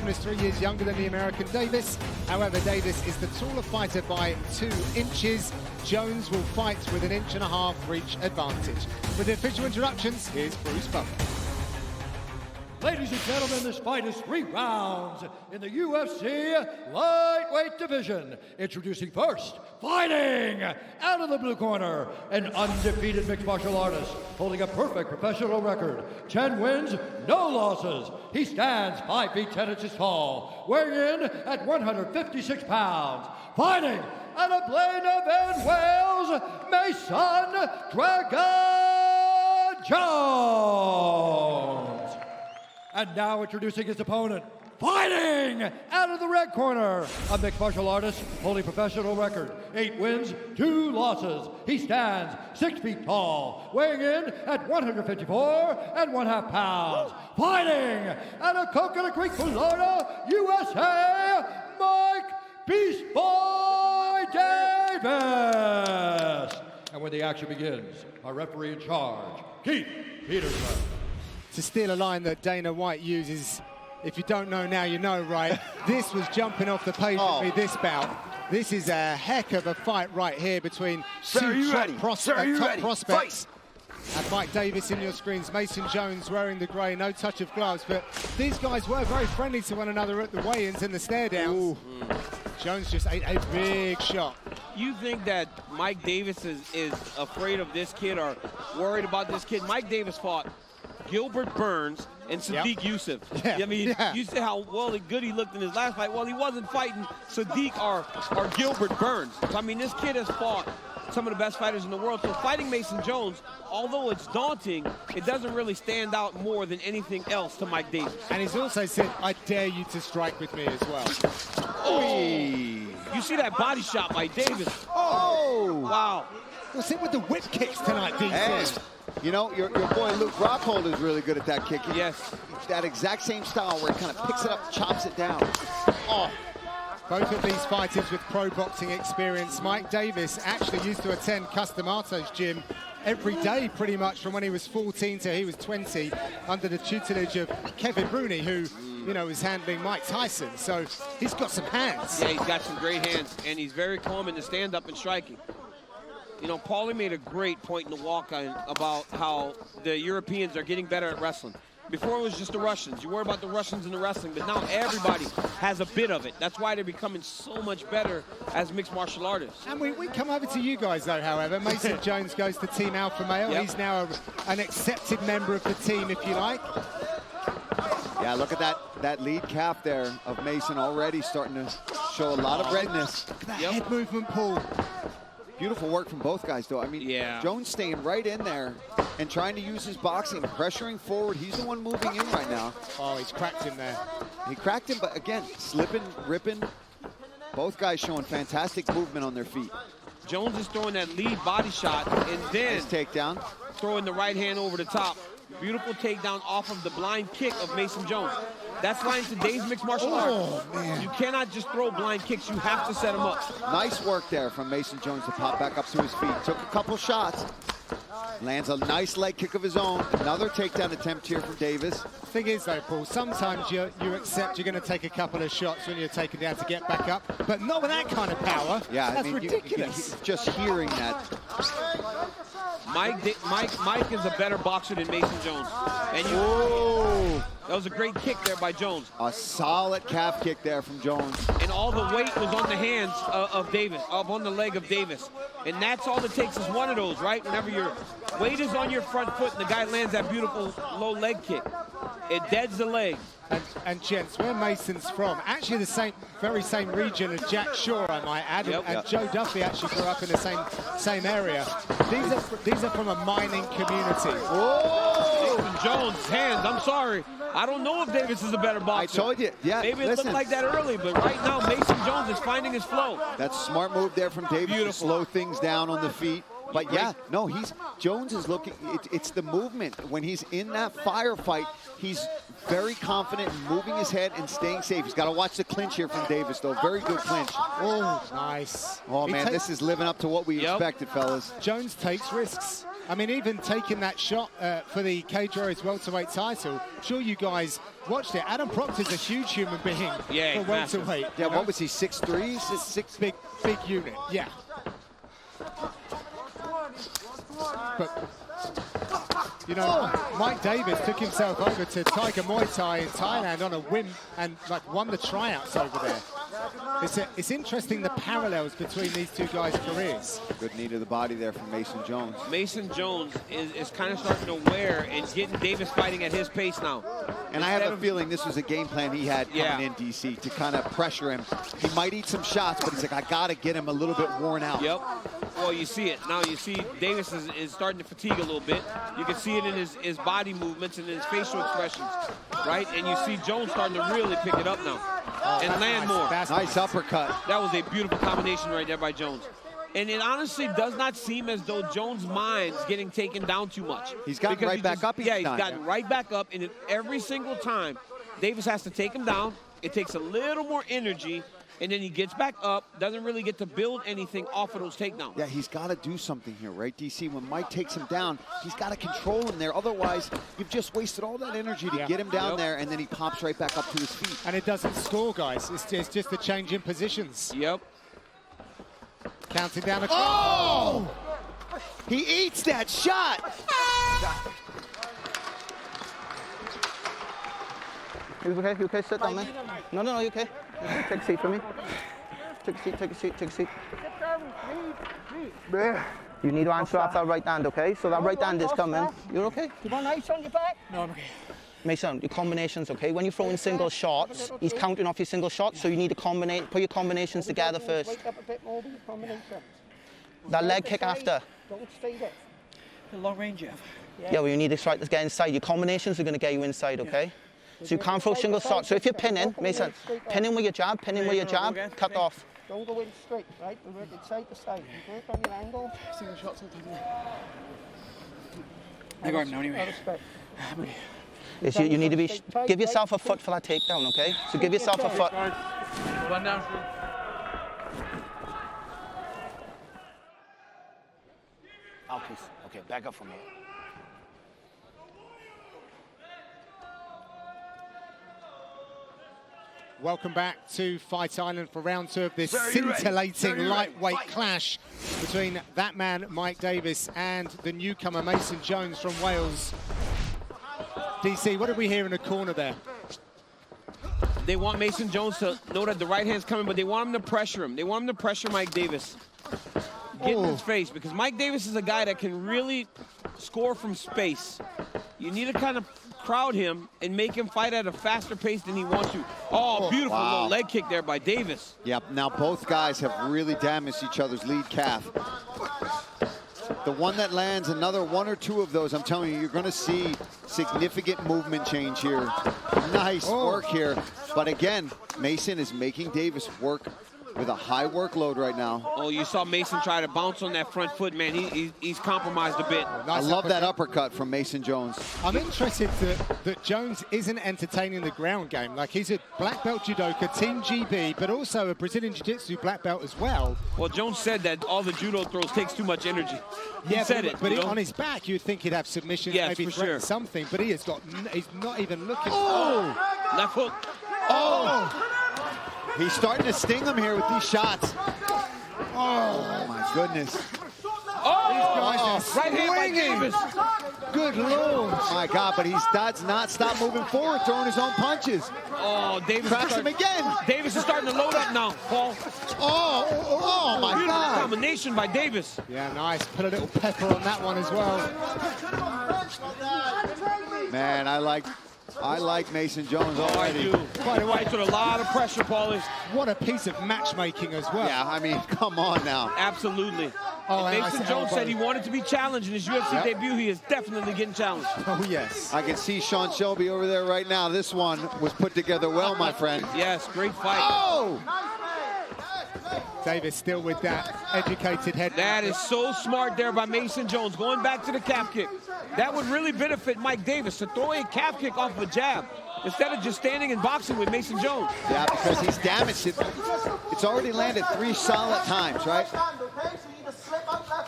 is 3 years younger than the American Davis. However, Davis is the taller fighter by 2 inches. Jones will fight with an 1.5 inch reach advantage. With the official introductions, here's Bruce Butler. Ladies and gentlemen, this fight is 3 rounds in the UFC Lightweight division. Introducing first, fighting out of the blue corner, an undefeated mixed martial artist holding a perfect professional record. 10 wins, no losses. He stands 5 feet 10 inches tall, weighing in at 156 pounds. Fighting out of Blaine of Wales, Mason Dragon Jones. And now introducing his opponent, fighting out of the red corner, a mixed martial artist holding professional record, 8 wins, 2 losses. He stands 6 feet tall, weighing in at 154.5 pounds. Fighting out of Coconut Creek, Florida, USA, Mike Beast Boy Davis. And when the action begins, our referee in charge, Keith Peterson. To steal a line that Dana White uses, if you don't know now, you know, right? This was jumping off the page with me, this bout. This is a heck of a fight right here between two top prospects. Mike Davis in your screens, Mason Jones wearing the grey, no touch of gloves, but these guys were very friendly to one another at the weigh-ins and the stare-downs. Jones just ate a big shot. You think that Mike Davis is afraid of this kid or worried about this kid? Mike Davis fought Gilbert Burns and Sadiq Youssef. I mean, you see how good he looked in his last fight. Well, he wasn't fighting Sadiq or Gilbert Burns. So, I mean, this kid has fought some of the best fighters in the world. So fighting Mason Jones, although it's daunting, it doesn't really stand out more than anything else to Mike Davis. And he's also said, I dare you to strike with me as well. Oh! You see that body shot by Davis. Oh! Wow. What's it with the whip kicks tonight, DC? Hey, you know, your boy Luke Rockhold is really good at that kicking. Yes. That exact same style where he kind of picks it up, chops it down. Oh. Both of these fighters with pro boxing experience. Mike Davis actually used to attend Customato's gym every day pretty much from when he was 14 to he was 20 under the tutelage of Kevin Rooney, who, you know, is handling Mike Tyson. So he's got some hands. Yeah, he's got some great hands, and he's very calm in the stand-up and striking. You know, Paulie made a great point in the walk-on about how the Europeans are getting better at wrestling. Before it was just the Russians. You worry about the Russians in the wrestling, but now everybody has a bit of it. That's why they're becoming so much better as mixed martial artists. And we come over to you guys, though, however. Mason Jones goes to Team Alpha Male. Yep. He's now an accepted member of the team, if you like. Yeah, look at that lead calf there of Mason already starting to show a lot of redness. Look at that head movement, Paul. Beautiful work from both guys, though. I mean, Jones staying right in there and trying to use his boxing, pressuring forward. He's the one moving in right now. Oh, he's cracked him there. He cracked him, but again, slipping, ripping. Both guys showing fantastic movement on their feet. Jones is throwing that lead body shot and then nice takedown, throwing the right hand over the top. Beautiful takedown off of the blind kick of Mason Jones. That's lying today's mixed martial arts. Man. You cannot just throw blind kicks. You have to set them up. Nice work there from Mason Jones to pop back up to his feet. Took a couple shots. Lands a nice leg kick of his own. Another takedown attempt here from Davis. Thing is, though, Paul, sometimes you accept you're going to take a couple of shots when you're taken down to get back up, but not with that kind of power. Yeah, that's I mean, ridiculous. Just hearing that. Mike is a better boxer than Mason Jones. And that was a great kick there by Jones. A solid calf kick there from Jones. And all the weight was on the hands of Davis, on the leg of Davis. And that's all it takes is one of those, right? Whenever your weight is on your front foot and the guy lands that beautiful low leg kick, it deads the leg. And gents, where Mason's from, actually the very same region as Jack Shaw, I might add, and Joe Duffy actually grew up in the same area. These are from a mining community. Whoa! Mason Jones' hands, I'm sorry. I don't know if Davis is a better boxer. I told you, yeah. Maybe it looked like that early, but right now Mason Jones is finding his flow. That's a smart move there from Davis to slow things down on the feet. But yeah, no, Jones is looking, it's the movement. When he's in that firefight, he's very confident in moving his head and staying safe. He's got to watch the clinch here from Davis, though. Very good clinch. Oh, nice. Oh, man, this is living up to what we expected, fellas. Jones takes risks. I mean, even taking that shot for the Cage Warriors welterweight title, I'm sure you guys watched it. Adam Proctor's a huge human being for welterweight. Yeah, what was he, 6'3"? Six big unit, yeah. But, you know, Mike Davis took himself over to Tiger Muay Thai in Thailand on a whim and like won the tryouts over there. It's interesting the parallels between these two guys' careers. Good knee to the body there from Mason Jones. Mason Jones is kind of starting to wear and getting Davis fighting at his pace now. And I have a feeling this was a game plan he had coming in, DC, to kind of pressure him. He might eat some shots, but he's like, I got to get him a little bit worn out. Yep. Well, you see it. Now you see Davis is starting to fatigue a little bit. You can see it in his body movements and his facial expressions, right? And you see Jones starting to really pick it up now and land more. Nice uppercut. That was a beautiful combination right there by Jones. And it honestly does not seem as though Jones' mind's getting taken down too much. He's gotten right back up each time. Yeah, he's gotten right back up, and every single time Davis has to take him down. It takes a little more energy, and then he gets back up, doesn't really get to build anything off of those takedowns. Yeah, he's got to do something here, right, DC? When Mike takes him down, he's got to control him there. Otherwise, you've just wasted all that energy to get him down there, and then he pops right back up to his feet. And it doesn't score, guys. It's just a change in positions. Yep. Counting down. Oh! He eats that shot! You okay? You okay? Sit down, man. No, you okay? Take a seat for me. Take a seat. You need to answer off that right hand, okay? So that right hand is coming. You're okay? You want ice on your back? No, I'm okay. Mason, your combinations, okay? When you throw in single shots, he's counting off your single shots, so you need to put your combinations together first. Wake up a bit more with your combinations. That leg kick after. Don't stay there. The long range, Jeff. Yeah, well, you need to try to get inside. Your combinations are going to get you inside, okay? So you can't throw single shots. So if you're pinning, Mason, pin in with your jab, cut off. Don't go in straight, right? We work it side to side. You work on your angle. Single shots. I got him now anyway. You need to be, give yourself a foot for that takedown, okay? So give yourself a foot. One down. Okay, back up from here. Welcome back to Fight Island for round two of this scintillating lightweight clash between that man, Mike Davis, and the newcomer, Mason Jones from Wales. DC, what did we hear in the corner there? They want Mason Jones to know that the right hand's coming, but they want him to pressure him. They want him to pressure Mike Davis. Get in his face, because Mike Davis is a guy that can really score from space. You need to kind of crowd him and make him fight at a faster pace than he wants to. Oh, beautiful low leg kick there by Davis. Yep, now both guys have really damaged each other's lead calf. The one that lands another one or two of those, I'm telling you, you're going to see significant movement change here. Nice work here. But again, Mason is making Davis work with a high workload right now. Oh, you saw Mason try to bounce on that front foot, man. He's compromised a bit. I love that uppercut from Mason Jones. I'm interested that Jones isn't entertaining the ground game. Like, he's a black belt judoka, Team GB, but also a Brazilian Jiu-Jitsu black belt as well. Well, Jones said that all the judo throws takes too much energy. He said it. But on his back, you'd think he'd have submissions, maybe threaten something, but he's not even looking. Oh! Left hook. Oh! He's starting to sting him here with these shots. Oh, my goodness. Oh! Right hand by Davis. Good Lord. My God, but he does not stop moving forward, throwing his own punches. Oh, Davis. Cracks him again. Davis is starting to load up now, Paul. Oh, my Beautiful God. combination by Davis. Yeah, nice. Put a little pepper on that one as well. Man, I like Mason Jones already. I do. By the way, put a lot of pressure, Paulie. What a piece of matchmaking as well. Yeah, I mean, come on now. Absolutely. Oh, and Mason Jones said he wanted to be challenged in his UFC debut. He is definitely getting challenged. Oh, yes. I can see Sean Shelby over there right now. This one was put together well, my friend. Yes, great fight. Oh! Davis still with that educated head. That is so smart there by Mason Jones, going back to the calf kick. That would really benefit Mike Davis to throw a calf kick off of a jab instead of just standing and boxing with Mason Jones. Yeah, because he's damaged it. It's already landed 3 solid times, right?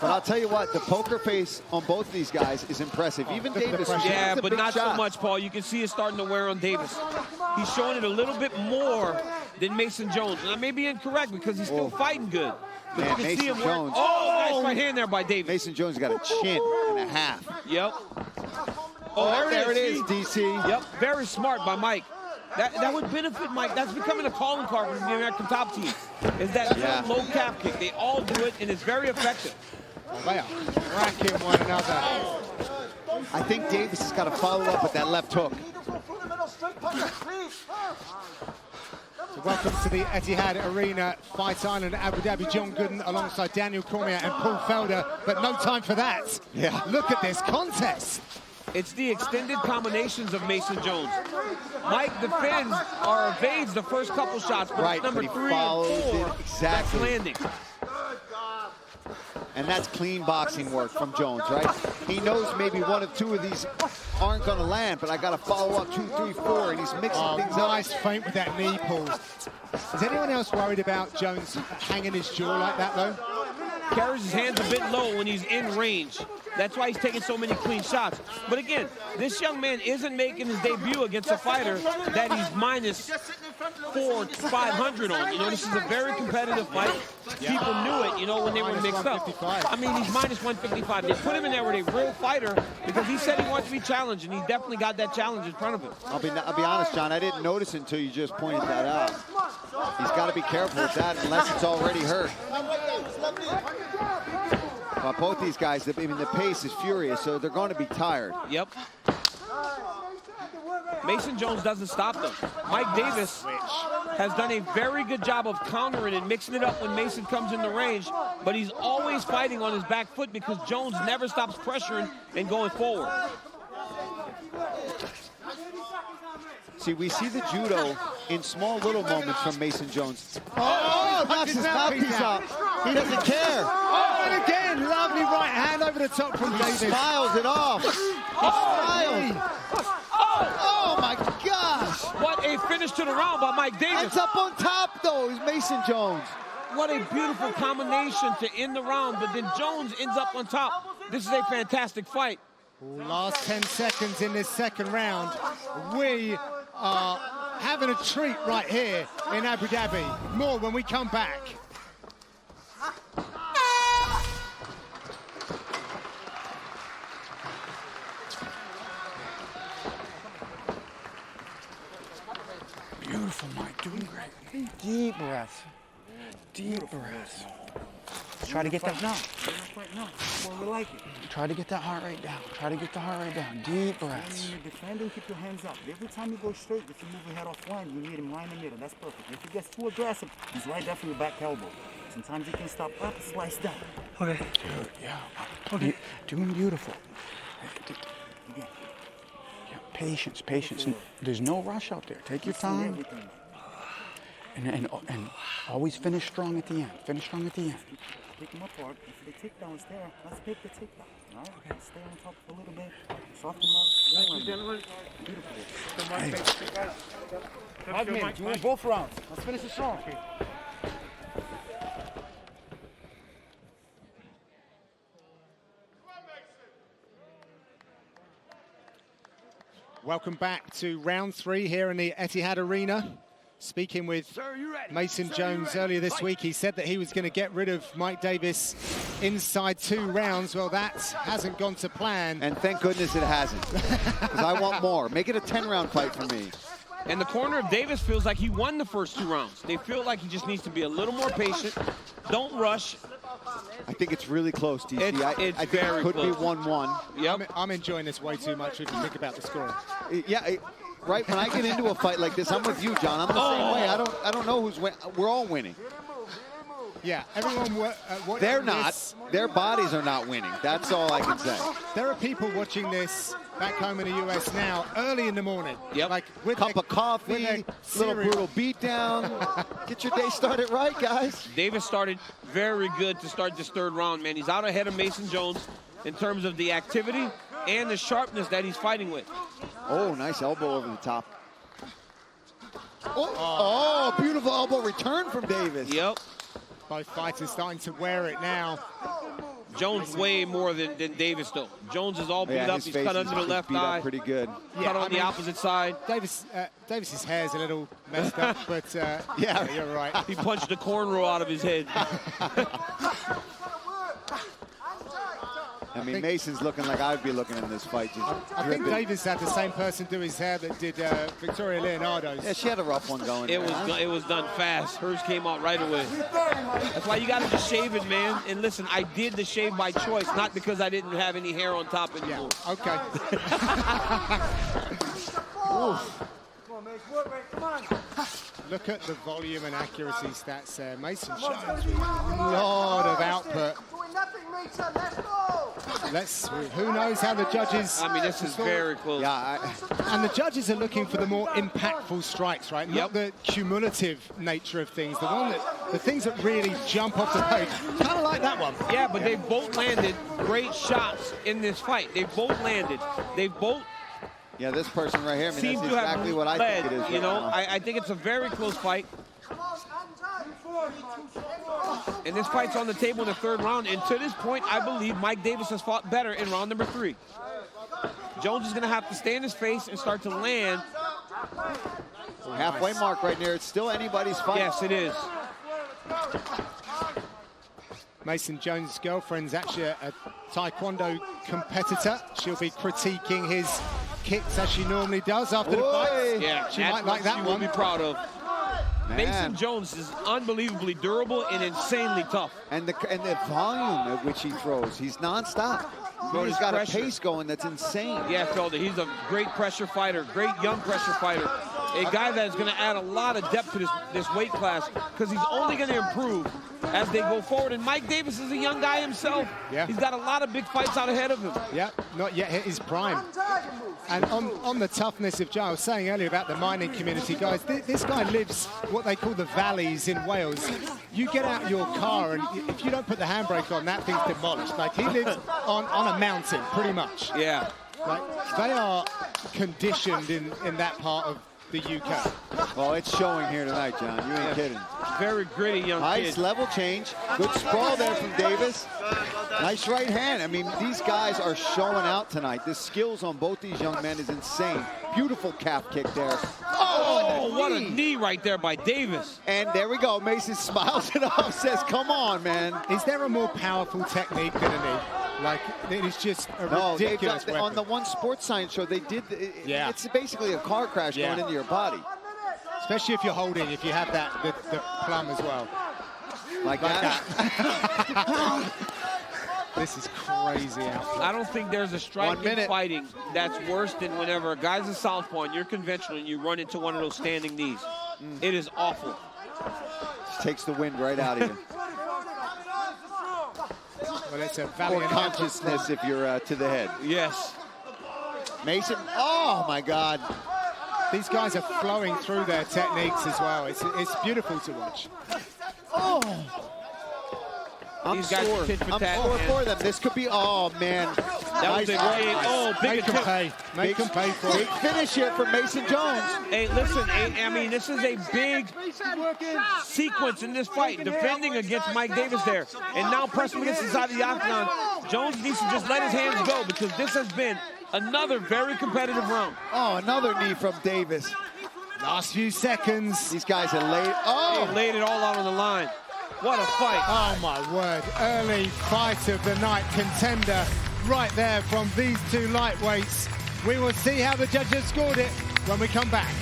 But I'll tell you what, the poker face on both of these guys is impressive. Even Davis. Yeah, but not shot. so much, Paul. You can see it starting to wear on Davis. He's showing it a little bit more than Mason Jones. And I may be incorrect because he's still fighting good. But Man, you can Mason see him Jones. nice right hand there by Davis. Mason Jones got a chin and a half. Yep. Oh, there it is, DC. Yep, very smart by Mike. That would benefit Mike. That's becoming a calling card for the American top team. Is that low calf kick. They all do it, and it's very effective. They are cracking one another. I think Davis has got to follow up with that left hook. So welcome to the Etihad Arena, Fight Island, Abu Dhabi. John Gooden alongside Daniel Cormier and Paul Felder, but no time for that. Yeah. Look at this contest. It's the extended combinations of Mason Jones. Mike defends or evades the first couple shots, but it's number 3 and 4 that's landing. And that's clean boxing work from Jones, right? He knows maybe 1 or 2 of these aren't going to land, but I got to follow up 2, 3, 4, and he's mixing things up. Nice feint with that knee pull. Is anyone else worried about Jones hanging his jaw like that, though? Carries his hands a bit low when he's in range. That's why he's taking so many clean shots. But again, this young man isn't making his debut against a fighter that he's minus 500 on. You know, this is a very competitive fight. People knew it, you know, when they were mixed up. I mean, he's minus 155. They put him in there with a real fighter because he said he wants to be challenged, and he definitely got that challenge in front of him. I'll be honest, John, I didn't notice it until you just pointed that out. He's got to be careful with that unless it's already hurt. But both these guys, I mean, the pace is furious, so they're going to be tired. Yep. Mason Jones doesn't stop them. Mike Davis has done a very good job of countering and mixing it up when Mason comes in the range, but he's always fighting on his back foot because Jones never stops pressuring and going forward. See, we see the judo in small little moments from Mason Jones. Oh, knocks his mouthpiece out. He doesn't care. Oh, and again, lovely right hand over the top from Davis. Smiles it off. He smiles. Oh, my gosh. What a finish to the round by Mike Davis. It's up on top, though, is Mason Jones. What a beautiful combination to end the round, but then Jones ends up on top. This is a fantastic fight. Last 10 seconds in this second round. We are having a treat right here in Abu Dhabi. More when we come back. Beautiful, Mike. Doing great. Deep breaths. Deep breaths. Try to get that. No. Well, we like it. Try to get that heart rate down. Try to get the heart rate down. Deep breaths. When you're defending, keep your hands up. Every time you go straight, if you move your head off line, you need him right in the middle. That's perfect. If he gets too aggressive, he's right there for your back elbow. Sometimes you can stop up, slice down. Okay. Dude, yeah. Okay. Doing beautiful. Again. Yeah, patience, patience. There's no rush out there. Take your time. And always finish strong at the end. Finish strong at the end. Pick them apart. If the takedown is there, let's pick the takedown. All right? Okay. Stay on top a little bit. Soften them up. Thank you, gentlemen. Beautiful. 5 minutes. You win both rounds. Let's finish it strong. Okay. Welcome back to round 3 here in the Etihad Arena. Speaking with Mason Jones earlier this week, he said that he was going to get rid of Mike Davis inside 2 rounds. Well, that hasn't gone to plan. And thank goodness it hasn't, because I want more. Make it a 10-round fight for me. And the corner of Davis feels like he won the first 2 rounds. They feel like he just needs to be a little more patient. Don't rush. I think it's really close, DC. I think very it could close. be 1-1. Yep. I'm enjoying this way too much if you think about the score. Yeah, right. When I get into a fight like this, I'm with you, John. I'm the same way. I don't know who's winning. We're all winning. Yeah, everyone. They're not. Their bodies are not winning. That's all I can say. There are people watching this back home in the US now, early in the morning. Yep. Like with Cup of coffee, little brutal beatdown. Get your day started right, guys. Davis started very good to start this 3rd round, man. He's out ahead of Mason Jones in terms of the activity and the sharpness that he's fighting with. Oh, nice elbow over the top. Oh, beautiful elbow return from Davis. Yep. Both fighters starting to wear it now. Jones way more than Davis, though. Jones is all beat up. He's cut under the left eye. Pretty good. Cut on the opposite side. Davis's hair's a little messed up, but yeah, you're right. He punched the cornrow out of his head. I mean, Mason's looking like I'd be looking in this fight. I think Davis had the same person do his hair that did Victoria Leonardo's. Yeah, she had a rough one going. It was done fast. Hers came out right away. That's why you got to just shave it, man. And listen, I did the shave by choice, not because I didn't have any hair on top anymore. Yeah, okay. Look at the volume and accuracy stats there. Mason Jones with a lot of output. Who knows how the judges... I mean, this is very close. Yeah, and the judges are looking for the more impactful strikes, right? Not the cumulative nature of things. The things that really jump off the page. Kind of like that one. Yeah, but they both landed great shots in this fight. They both landed. They both... Yeah, this person right here, I mean, seem that's to exactly have what I think it is. You know, I think it's a very close fight. And this fight's on the table in the third round. And to this point, I believe Mike Davis has fought better in round number 3. Jones is going to have to stay in his face and start to land. Halfway mark right there. It's still anybody's fight. Yes, it is. Mason Jones' girlfriend's actually a Taekwondo competitor. She'll be critiquing his kicks as she normally does after the fight. Yeah, she might like that she one. will be proud of. Man. Mason Jones is unbelievably durable and insanely tough. And the volume at which he throws, he's nonstop. He's got a pace going that's insane. Yeah, Felder, he's a great pressure fighter, great young pressure fighter. A guy that is going to add a lot of depth to this weight class because he's only going to improve as they go forward. And Mike Davis is a young guy himself. Yeah. He's got a lot of big fights out ahead of him. Yeah, not yet hit his prime. And on the toughness of Joe, I was saying earlier about the mining community, guys, this guy lives what they call the valleys in Wales. You get out your car and if you don't put the handbrake on, that thing's demolished. Like, he lives on a mountain, pretty much. Yeah. Like, they are conditioned in that part of the UK. Well, it's showing here tonight, John. You ain't kidding. Very gritty young Nice kid. level change. Good sprawl there from Davis. Nice right hand. I mean, these guys are showing out tonight. The skills on both these young men is insane. Beautiful calf kick there. Oh, what a knee right there by Davis. And there we go. Mason smiles it off, says, come on, man. Is there a more powerful technique than a knee? Like, it is just a ridiculous weapon. On the one sports science show, they did, Yeah. It's basically a car crash going into your body. Especially if you're holding, if you have the plum as well. Like that. This is crazy out. I don't think there's a strike in fighting that's worse than whenever a guy's a southpaw and you're conventional and you run into one of those standing knees. It is awful. Just takes the wind right out of you. Well, it's a Or valiant consciousness if you're to the head. Yes. Mason, oh my God. These guys are flowing through their techniques as well. It's beautiful to watch. Oh. I'm These guys sore. are tit for I'm tat, sore man. for them. This could be, oh man. That was a great, big Make them attempt. pay. Make them pay for Big it. finish here from Mason Jones. Hey, listen, I mean, this is a big sequence in this fight, defending against Mike Davis there. And now pressing against the side of the octagon. Jones needs to just let his hands go because this has been another very competitive round. Oh, another knee from Davis. Last few seconds. These guys are laid. Oh, They laid it all out on the line. What a fight. Oh, my word. Early fight of the night contender right there from these two lightweights. We will see how the judges scored it when we come back.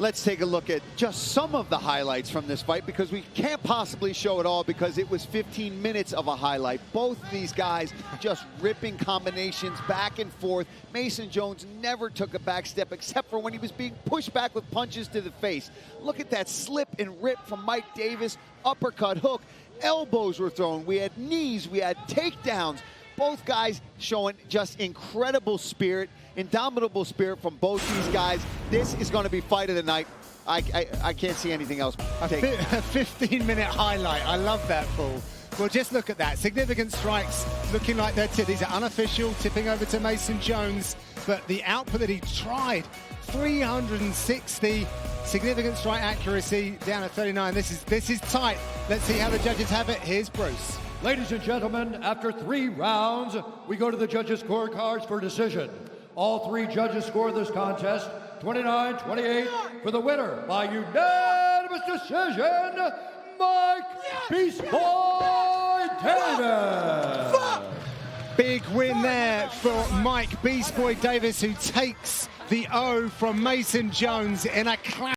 let's take a look at just some of the highlights from this fight, because we can't possibly show it all because it was 15 minutes of a highlight. Both these guys just ripping combinations back and forth. Mason Jones never took a back step except for when he was being pushed back with punches to the face. Look at that slip and rip from Mike Davis, uppercut, hook, elbows were thrown. We had knees, we had takedowns. Both guys showing just incredible spirit, indomitable spirit from both these guys. This is going to be fight of the night. I can't see anything else. A 15-minute highlight. I love that, Paul. Well, just look at that. Significant strikes looking like they're these are unofficial, tipping over to Mason Jones. But the output that he tried, 360, significant strike accuracy down at 39. This is tight. Let's see how the judges have it. Here's Bruce. Ladies and gentlemen, after 3 rounds, we go to the judges' scorecards for decision. All 3 judges scored this contest 29-28 for the winner by unanimous decision, Mike Beast Boy Davis. Big win there for Mike Beast Boy Davis, who takes the O from Mason Jones in a classic.